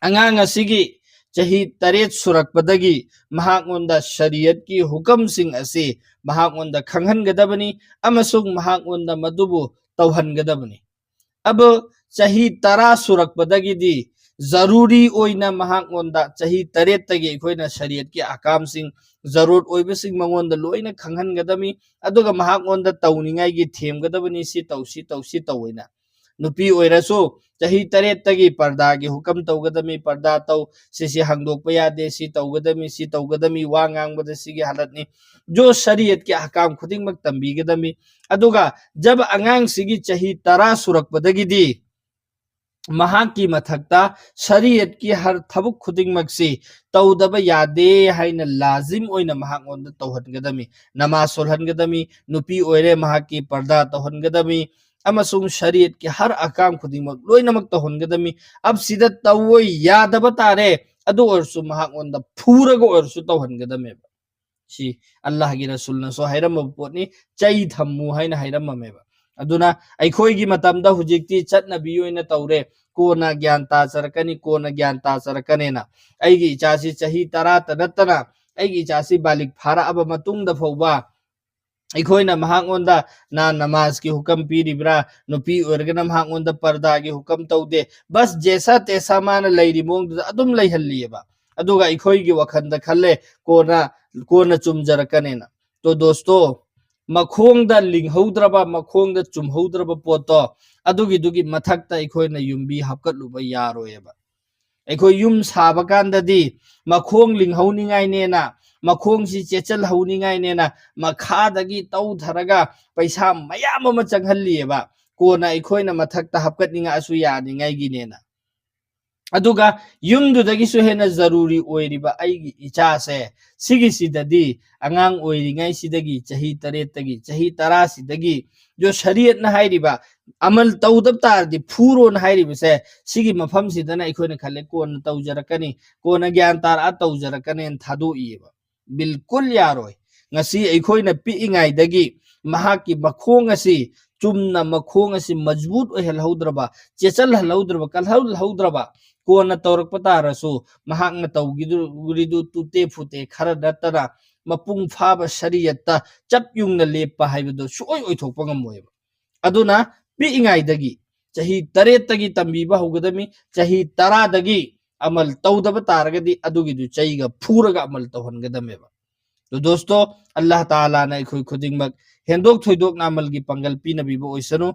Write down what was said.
angang asigi chahi taret surakpadagi mahakonda shariat ki hukam sing asi mahakonda khanghan gadabani amasung mahakonda madubu tawhan gadabani abo chahi tara surakpadagi di zaruri oina mahakonda chahi taret tagi khoina shariat ki akam sing zarur oiba sing mangonda loina khanghan gadami aduga mahakonda tawningai gi them gadabani si tawina nupi oirasu chahi taret tagi parda gi hukam tawgadami parda taw sisi hangdokpa yade si tawgadami wa ngangbada sigi halatni jo shariat ki ahkam khudingmak tambigadami aduga jab angang sigi chahi tara surakpadagi di mahaki mathakta shariat ki har thabuk khudingmak si tawdaba yade haina lazim oina mahakonda tawhangadami namaz solhangadami nupi oire mahaki parda tawhangadami amasung shariat ki har akam khudingmak loinamak tawhangadami ab sida tawoi yadaba tare adu orsu mahakonda phuraga orsu tawhangadami si Allah gi rasulna so hairam potni chai thammu haina hairam meba aduna aikhoi gi matamda hujikti chatnabi oina tawre kona gyan ta sarakani kona gyan ta sarakanena aigi chasi chahi tara tanatana aigi chasi balik phara aba matungda phawba aikhoi mahakonda na namaz ki hukam piribra nupi organa mahakonda parda ki hukam tawde bas jesa tesa mana lairi mong adum laihalliba aduga aikhoi gi wakhanda khalle kona chumjarakanena to dosto makhongda linghaudraba makhongda chumhaudraba poto adugi mathakta aikhoina yumbi hapkatluba yaroyeba aikoi yum saba kandadi makhong linghauningai nena makhong si chechal hauningai nena makhadagi tawtharaga paisa mayam ama changhallieba kona aikhoina mathakta hapkatninga asu yaningai gi nena aduga yumdudagi su hena zaruri oiriba aigi ichase sigi sidadi angang oiringai sidagi chahi taretagi chahi tarasidagi jo shariat na hairiba amal tawdab tardi phuro na hairiba se sigi mafam sidana ikhoina khalle kon tawjarakani kona gyan tar a tawjarakani thadu iba bilkul yaroi ngasi ikhoina pi ingai dagi mahaki makhong asi chumna makhong asi majbut ohel haudraba chechal halaudraba kalhaul haudraba kona tawrak patarasu mahakna tawgiduridu tute fute khara datara mapung phaba shariatta chap yungna lepa haibado suoi oithokpa ngamoyeba aduna pi ingai dagi chahi taret tagi tambiba hogadami chahi tara dagi amal tawdaba taragadi adugidu chaiga phuraga amal tawhangadameba to dosto Allah taala na ikhoi khudingmak hendok thoidok na amal gi pangal pi nabibo oisanu